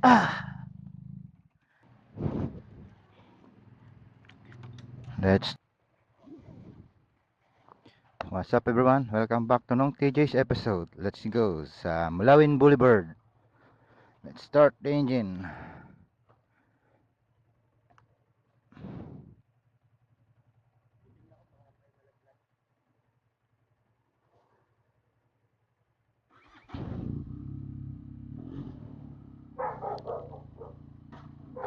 Ah, let's. What's up, everyone? Welcome back to Nong TJ's episode. Let's go sa Mulawin Boulevard. Let's start the engine.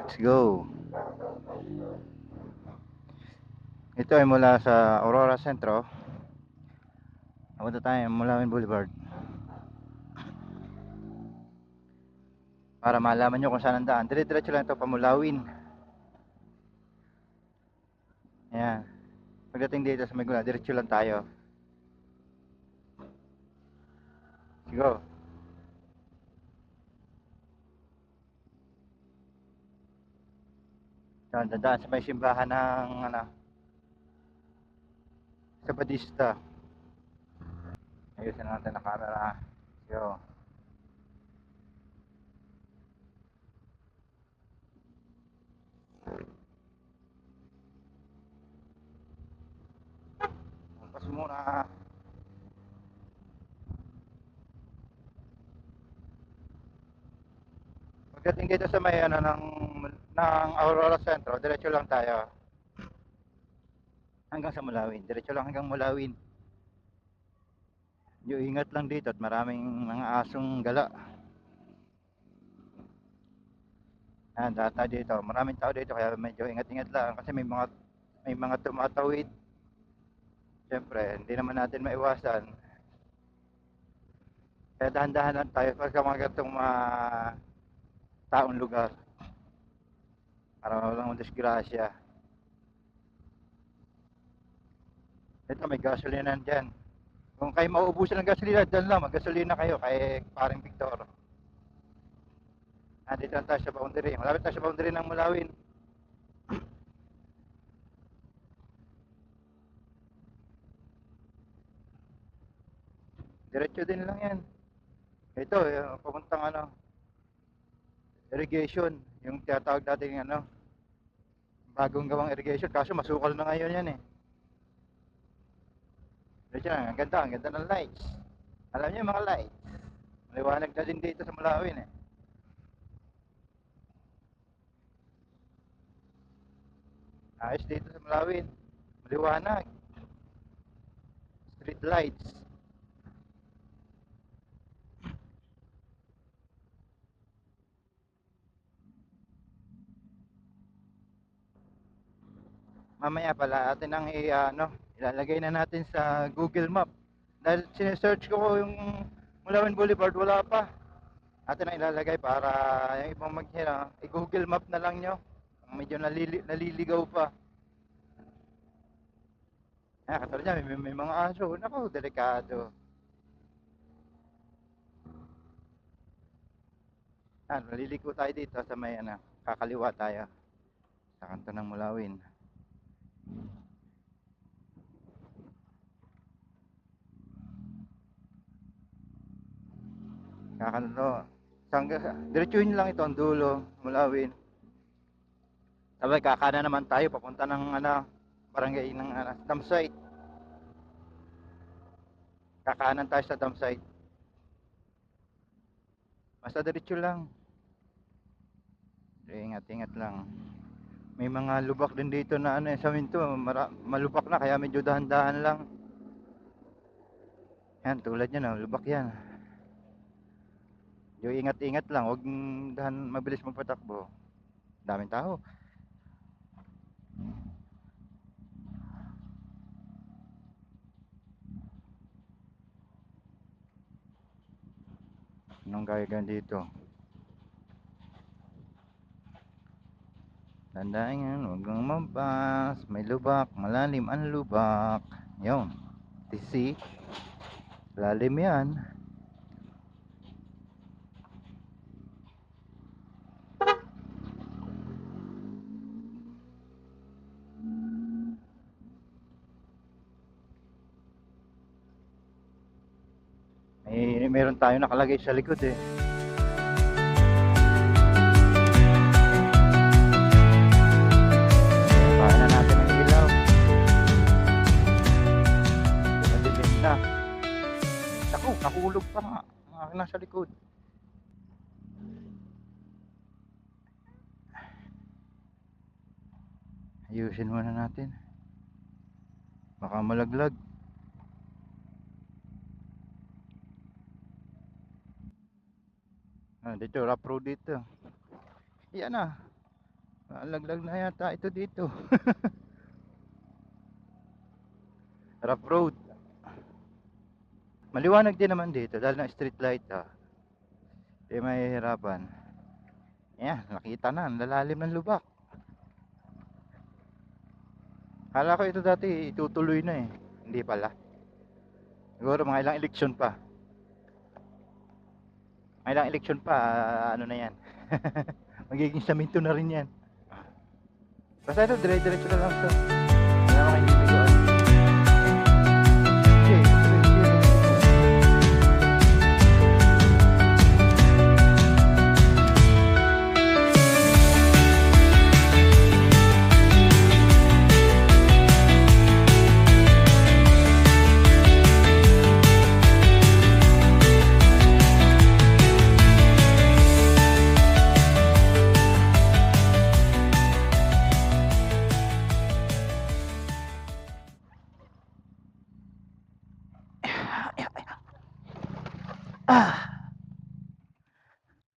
Let's go. Ito ay mula sa Aurora Centro. Punta tayo Mulawin Boulevard para malaman nyo kung saan ang daan. Dire-diretso lang ito pa Mulawin. Ayan. Pagdating dito sa Magula, diretso lang tayo. Let's go. Dadaan sa may simbahan ng sa Badista. Ayusin natin ang camera. Yo. Pas muna. Pagdating dito sa may ng Aurora Centro, diretso lang tayo hanggang sa Mulawin. Diretso lang hanggang Mulawin. Yung ingat lang dito at maraming mga asong gala. Yan, data dito. Maraming tao dito kaya medyo ingat-ingat lang kasi may mga tumatawid. Siyempre, hindi naman natin maiwasan. Kaya dahan-dahan lang tayo pagka mga ganitong mga taong lugar para walang disgrasya. Ito may gasolina dyan. Kung kayo mauubusan ng gasolina, dyan lang, mag-gasolina kayo kay paring Victor. Dito lang tayo sa boundary. Malapit tayo sa boundary ng Mulawin. Diretso din lang yan. Ito, papuntang irrigation. Yung tinatawag natin bagong gawang irrigation. Kaso masukal na ngayon yan eh. Diretso lang, ang ganda ng lights. Alam niyo yung mga lights. Maliwanag na din dito sa Mulawin eh. Ayos dito sa Mulawin. Maliwanag. Street lights. Mamaya pala atin ang ilalagay na natin sa Google Map. Dahil sinesearch ko yung Mulawin Boulevard, wala pa. Atin ang ilalagay para yung ibang i-Google Map na lang nyo. Medyo naliligaw pa. Katulad niya, may mga aso. Naku, delikado. Naliliko tayo dito sa may kakaliwa tayo. Sa kanto ng Mulawin. Kakanto. Diretsuhin lang ito ang dulo, Mulawin. Sabay kakana naman tayo papunta ng barangay ng dump site. Kakanan tayo sa dump site. Basta diretso lang. Ingat-ingat lang. May mga lubak din dito na sa minto, malubak na kaya medyo dahan-dahan lang. Yan, tulad niyan, lubak yan. Yung ingat-ingat lang, huwag mabilis magpatakbo. Daming tao. Anong gagawin dito? Tandaan yan, huwag kang mampas. May lubak, malalim ang lubak. Yun. See? Lalim yan. Meron tayo nakalagay sa likod eh. Nahulog pa nga. Ang aking nasa likod. Ayusin muna natin. Baka malaglag. Dito, rough road dito. Yan na. Laglag na yata ito dito. Rough road. Maliwanag din naman dito dahil na street light may hirapan. Yan, nakita na ang lalalim ng lubak. Kala ko ito dati itutuloy na eh. Hindi pala. Siguro mga ilang eleksyon pa. Mga ilang eleksyon pa, ano na yan. Magiging saminto na rin yan. Basta ito, dire-diretso na lang ito. Wala naman hindi bigoan.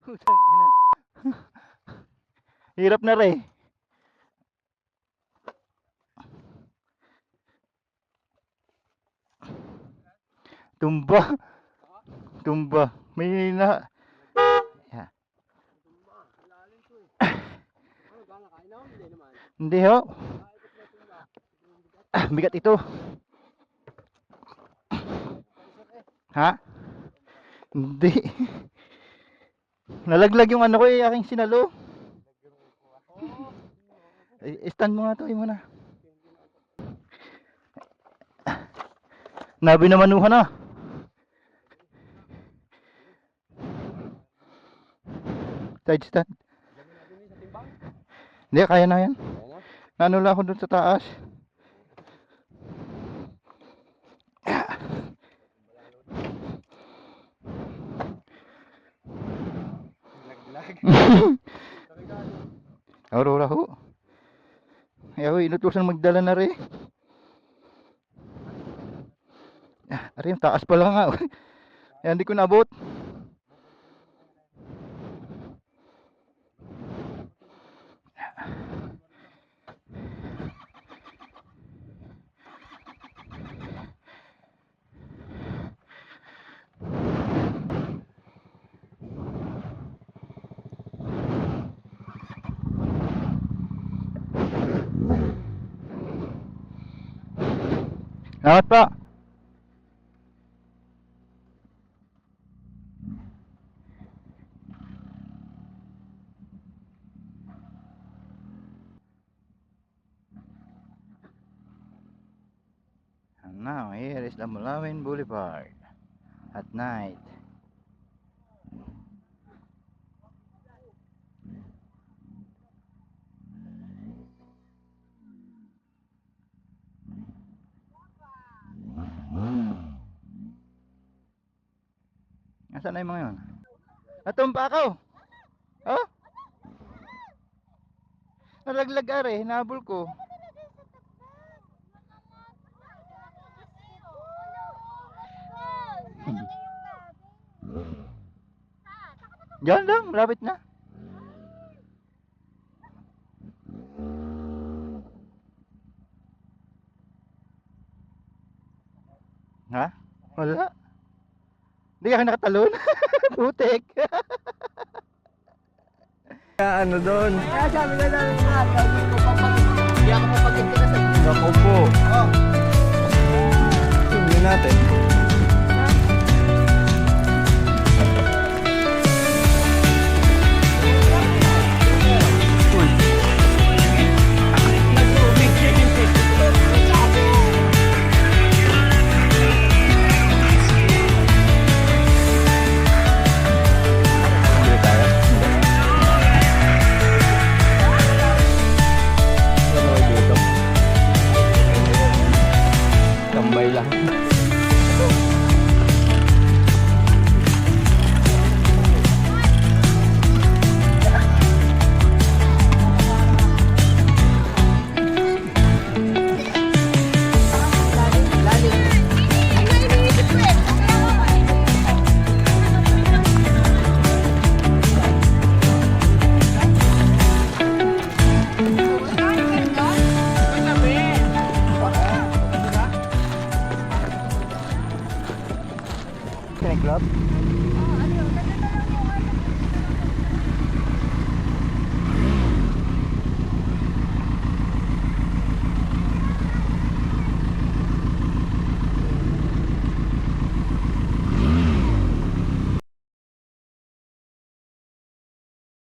Putang ina. Hirap na rin. Tumba. Tumba. May na. Yeah. Hindi ho. Bigat ito. Ha? Hindi. Nalaglag yung ano ko aking sinalo. Stand mo nga to, mo na. Nabinamanuhan na. Side stand. Hindi, kaya na yan. Nanula ako dun sa taas. Aurora ho. Ayaw, inutusan magdala na rin. Ari, taas pa lang nga. Yan, hindi ko naabot. Salamat pa. And now here is the Mulawin Boulevard at night. Nasaan na yung mga yun? Natumpa ako! Oh? Nalaglag are, hinabol ko. Diyan lang, malapit na. Ha? Wala. Hindi ka nakatalon. Putek. Ano doon? Kaya sabi na namin nga, hindi ako mapag-intira sa inyo. Ako po. Oh. Tingnan natin. Tambay lang. may club?